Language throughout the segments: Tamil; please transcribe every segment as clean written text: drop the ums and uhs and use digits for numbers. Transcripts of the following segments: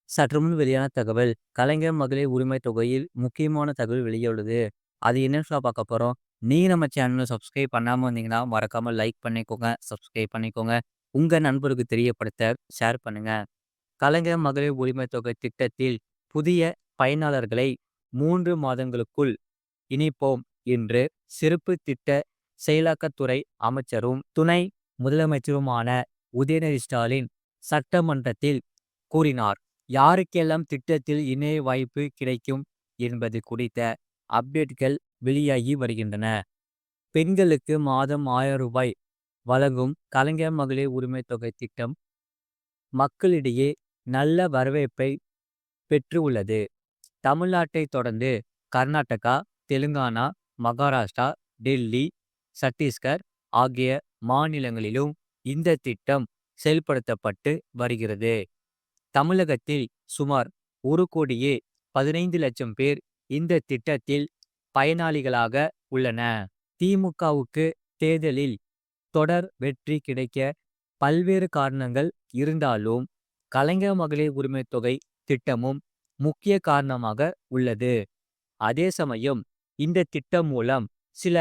சற்றுமுன் வெளியான தகவல். கலைஞர் மகளிர் உரிமை தொகையில் முக்கியமான தகவல் வெளியுள்ளது. அது என்னன்னு பார்க்க போறோம். நீங்க நம்ம சேனலை சப்ஸ்கிரைப் பண்ணாம வந்தீங்கன்னா, மறக்காம லைக் பண்ணிக்கோங்க, சப்ஸ்கிரைப் பண்ணிக்கோங்க. உங்க நண்பருக்கு தெரியப்படுத்த ஷேர் பண்ணுங்க. கலைஞர் மகளிர் உரிமை தொகை திட்டத்தில் புதிய பயனாளர்களை 3 மாதங்களுக்குள் இணைப்போம் என்று சிறப்பு திட்ட செயலாக்கத்துறை அமைச்சரும் துணை முதலமைச்சருமான உதயநிதி ஸ்டாலின் சட்டமன்றத்தில் கூறினார். யாருக்கெல்லாம் திட்டத்தில் இணைய வாய்ப்பு கிடைக்கும் என்பது குறித்த அப்டேட்கள் வெளியாகி வருகின்றன. பெண்களுக்கு மாதம் 1000 ரூபாய் வழங்கும் கலைஞர் மகளிர் உரிமை தொகை திட்டம் மக்களிடையே நல்ல வரவேற்பை பெற்று உள்ளது. தமிழ்நாட்டை தொடர்ந்து கர்நாடகா, தெலுங்கானா, மகாராஷ்டிரா, டெல்லி, சத்தீஸ்கர் ஆகிய மாநிலங்களிலும் இந்த திட்டம் செயல்படுத்தப்பட்டு வருகிறது. தமிழகத்தில் சுமார் 1,15,00,000 பேர் இந்த திட்டத்தில் பயனாளிகளாக உள்ளன. திமுகவுக்கு தேர்தலில் தொடர் வெற்றி கிடைக்க பல்வேறு காரணங்கள் இருந்தாலும் கலைஞர் மகளிர் உரிமை தொகை திட்டமும் முக்கிய காரணமாக உள்ளது. அதே சமயம் இந்த திட்டம் மூலம் சில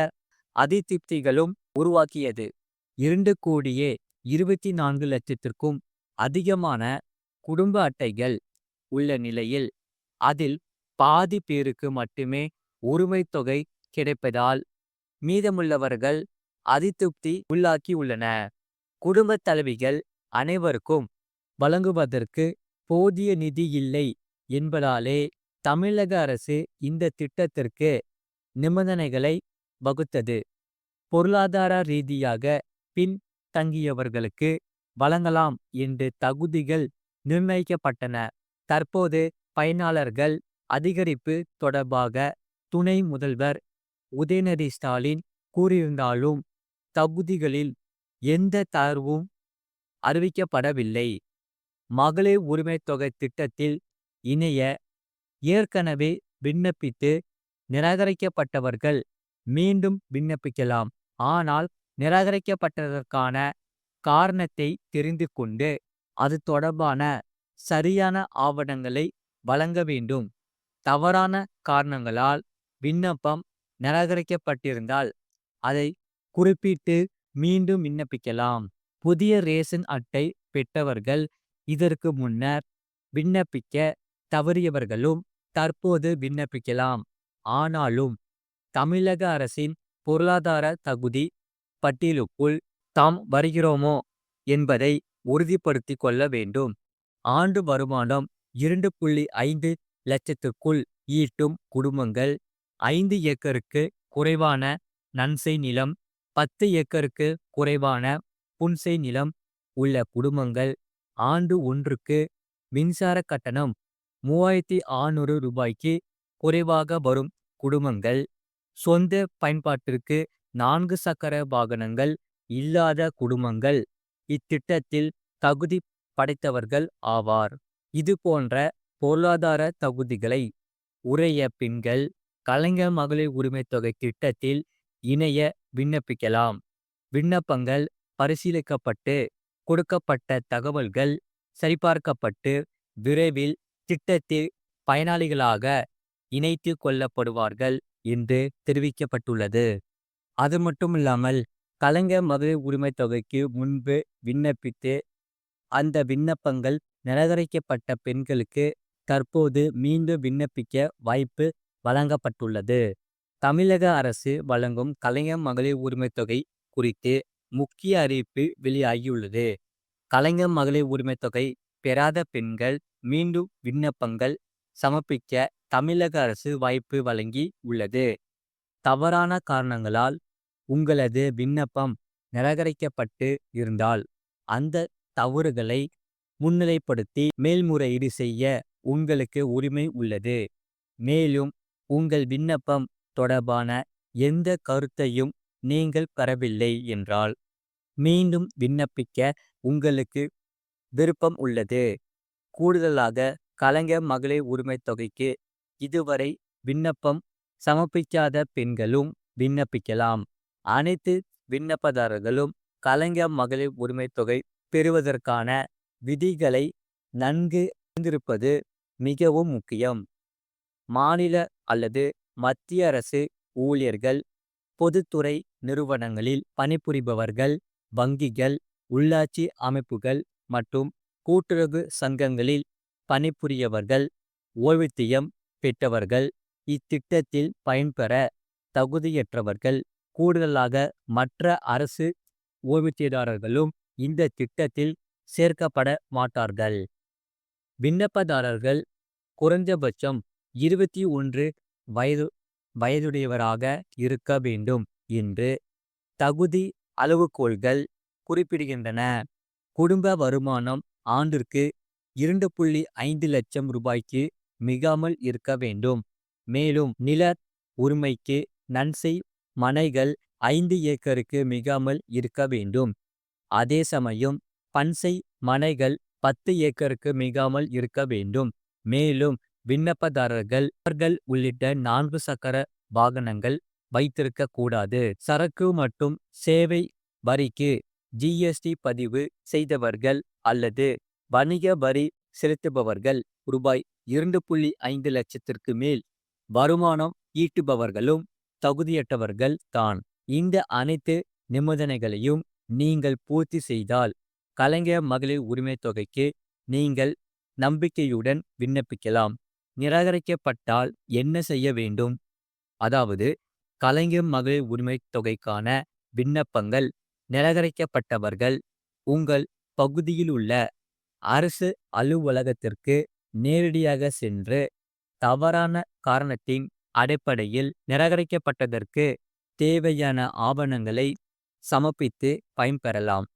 அதிருப்திகளும் உருவாக்கியது. 2,24,00,000த்திற்கும் அதிகமான குடும்ப அட்டைகள் உள்ள நிலையில் அதில் பாதி பேருக்கு மட்டுமே உரிமை தொகை கிடைப்பதால் மீதமுள்ளவர்கள் அதிருப்தி உள்ளாக்கி உள்ளன. குடும்ப தலைவிகள் அனைவருக்கும் வழங்குவதற்கு போதிய நிதி இல்லை என்பதாலே தமிழக அரசு இந்த திட்டத்திற்கு நிபந்தனைகளை வகுத்தது. பொருளாதார ரீதியாக பின்தங்கியவர்களுக்கு வழங்கலாம் என்று தகுதிகள் நிர்ணயிக்கப்பட்டன. தற்போது பயனாளர்கள் அதிகரிப்பு தொடர்பாக துணை முதல்வர் உதயநிதி ஸ்டாலின் கூறியிருந்தாலும் தகுதிகளில் எந்த தளர்வும் அறிவிக்கப்படவில்லை. மகளிர் உரிமை தொகை திட்டத்தில் இணைய ஏற்கனவே விண்ணப்பித்து நிராகரிக்கப்பட்டவர்கள் மீண்டும் விண்ணப்பிக்கலாம். ஆனால் நிராகரிக்கப்பட்டதற்கான காரணத்தை தெரிந்து கொண்டு அது தொடர்பான சரியான ஆவணங்களை வழங்க வேண்டும். தவறான காரணங்களால் விண்ணப்பம் நிராகரிக்கப்பட்டிருந்தால் அதை குறிப்பிட்டு மீண்டும் விண்ணப்பிக்கலாம். புதிய ரேஷன் அட்டை பெற்றவர்கள் இதற்கு முன்னர் விண்ணப்பிக்க தவறியவர்களும் தற்போது விண்ணப்பிக்கலாம். ஆனாலும் தமிழக அரசின் பொருளாதார தகுதி பட்டியலுக்குள் தாம் வருகிறோமோ என்பதை உறுதிப்படுத்திக் கொள்ள வேண்டும். ஆண்டு வருமானம் 2,5 லட்சத்திற்குள் ஈட்டும் குடும்பங்கள், 5 ஏக்கருக்கு குறைவான நன்செய் நிலம், 10 ஏக்கருக்கு குறைவான புன்செய் நிலம் உள்ள குடும்பங்கள், ஆண்டு ஒன்றுக்கு மின்சார கட்டணம் 3,600 ரூபாய்க்கு குறைவாக வரும் குடும்பங்கள், சொந்த பயன்பாட்டிற்கு 4 சக்கர வாகனங்கள் இல்லாத குடும்பங்கள் இத்திட்டத்தில் தகுதி படைத்தவர்கள் ஆவார். இது போன்ற பொருளாதார தகுதிகளை உடைய பெண்கள் கலைஞர் மகளிர் உரிமை தொகை திட்டத்தில் இணைய விண்ணப்பிக்கலாம். விண்ணப்பங்கள் பரிசீலிக்கப்பட்டு கொடுக்கப்பட்ட தகவல்கள் சரிபார்க்கப்பட்டு விரைவில் திட்டத்தில் பயனாளிகளாக இணைத்து கொள்ளப்படுவார்கள் என்று தெரிவிக்கப்பட்டுள்ளது. அது மட்டுமில்லாமல் கலைஞர் மகளிர் உரிமை தொகைக்கு முன்பு விண்ணப்பித்து அந்த விண்ணப்பங்கள் நிராகரிக்கப்பட்ட பெண்களுக்கு தற்போது மீண்டும் விண்ணப்பிக்க வாய்ப்பு வழங்கப்பட்டுள்ளது. தமிழக அரசு வழங்கும் கலைஞர் மகளிர் உரிமை தொகை குறித்து முக்கிய அறிவிப்பு வெளியாகியுள்ளது. கலைஞர் மகளிர் உரிமை தொகை பெறாத பெண்கள் மீண்டும் விண்ணப்பங்கள் சமர்ப்பிக்க தமிழக அரசு வாய்ப்பு வழங்கி உள்ளது. தவறான காரணங்களால் உங்களது விண்ணப்பம் நிராகரிக்கப்பட்டு இருந்தால் அந்த தவறுகளை முன்னிலைப்படுத்தி மேல்முறையீடு செய்ய உங்களுக்கு உரிமை உள்ளது. மேலும் உங்கள் விண்ணப்பம் தொடர்பான எந்த கருத்தையும் நீங்கள் பெறவில்லை என்றால் மீண்டும் விண்ணப்பிக்க உங்களுக்கு விருப்பம் உள்ளது. கூடுதலாக கலைஞர் மகளிர் உரிமை தொகைக்கு இதுவரை விண்ணப்பம் சமர்ப்பிக்காத பெண்களும் விண்ணப்பிக்கலாம். அனைத்து விண்ணப்பதாரர்களும் கலைஞர் மகளிர் உரிமை தொகை பெறுவதற்கான விதிகளை நன்கு இருப்பது மிகவும் முக்கியம். மாநில அல்லது மத்திய அரசு ஊழியர்கள், பொதுத்துறை நிறுவனங்களில் பணிபுரிபவர்கள், வங்கிகள், உள்ளாட்சி அமைப்புகள் மற்றும் கூட்டுறவு சங்கங்களில் பணிபுரியவர்கள், ஓய்வூதியம் பெற்றவர்கள், இத்திட்டத்தில் பயன்பெற தகுதியற்றவர்கள். கூடுதலாக மற்ற அரசு ஓய்வூதியதாரர்களும் இந்த திட்டத்தில் சேர்க்கப்பட மாட்டார்கள். விண்ணப்பதாரர்கள் குறைந்தபட்சம் 21 வயது வயதுடையவராக இருக்க வேண்டும் என்று தகுதி அளவுகோல்கள் குறிப்பிடுகின்றன. குடும்ப வருமானம் ஆண்டிற்கு 2.5 லட்சம் ரூபாய்க்கு மிகாமல் இருக்க வேண்டும். மேலும் நில உரிமைக்கு நன்செய் மனைகள் 5 ஏக்கருக்கு மிகாமல் இருக்க வேண்டும். அதே சமயம் பன்செய் மனைகள் 10 ஏக்கருக்கு மிகாமல் இருக்க வேண்டும். மேலும் விண்ணப்பதாரர்கள் உள்ளிட்ட 4 சக்கர வாகனங்கள் வைத்திருக்க கூடாது. சரக்கு மற்றும் சேவை வரிக்கு ஜிஎஸ்டி பதிவு செய்தவர்கள் அல்லது வணிக வரி செலுத்துபவர்கள் ரூபாய் 2.5 லட்சத்திற்கு மேல் வருமானம் ஈட்டுபவர்களும் தகுதியற்றவர்கள் தான். இந்த அனைத்து நிபந்தனைகளையும் நீங்கள் பூர்த்தி செய்தால் கலைஞர் மகளிர் உரிமை தொகைக்கு நீங்கள் நம்பிக்கையுடன் விண்ணப்பிக்கலாம். நிராகரிக்கப்பட்டால் என்ன செய்ய வேண்டும்? அதாவது கலைஞர் மகளிர் உரிமை தொகைக்கான விண்ணப்பங்கள் நிராகரிக்கப்பட்டவர்கள் உங்கள் பகுதியில் உள்ள அரசு அலுவலகத்திற்கு நேரடியாக சென்று தவறான காரணத்தின் அடிப்படையில் நிராகரிக்கப்பட்டதற்கு தேவையான ஆவணங்களை சமர்ப்பித்து பயன்பெறலாம்.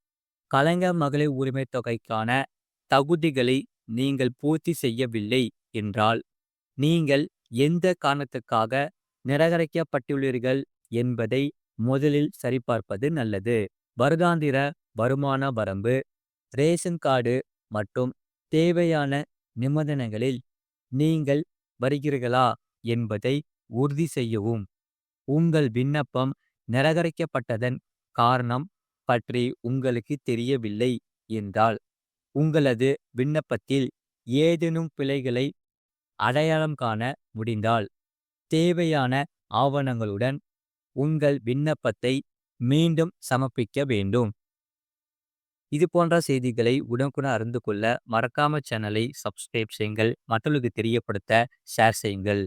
கலைஞர் மகளிர் உரிமை தொகைக்கான தகுதிகளை நீங்கள் பூர்த்தி செய்யவில்லை என்றால் நீங்கள் எந்த காரணத்துக்காக நிராகரிக்கப்பட்டுள்ளீர்கள் என்பதை முதலில் சரிபார்ப்பது நல்லது. வருடாந்திர வருமான வரம்பு, ரேஷன் கார்டு மற்றும் தேவையான நிபந்தனைகளில் நீங்கள் வருகிறீர்களா என்பதை உறுதி செய்யவும். உங்கள் விண்ணப்பம் நிராகரிக்கப்பட்டதன் காரணம் பற்றி உங்களுக்கு தெரியவில்லை என்றால் உங்களது விண்ணப்பத்தில் ஏதேனும் பிழைகளை அடையாளம் காண முடிந்தால் தேவையான ஆவணங்களுடன் உங்கள் விண்ணப்பத்தை மீண்டும் சமர்ப்பிக்க வேண்டும். இது போன்ற செய்திகளை உடனுக்குடன் அறிந்து கொள்ள மறக்காம சேனலை சப்ஸ்கிரைப் செய்யுங்கள். மற்றவர்களுக்கு தெரியப்படுத்த ஷேர் செய்யுங்கள்.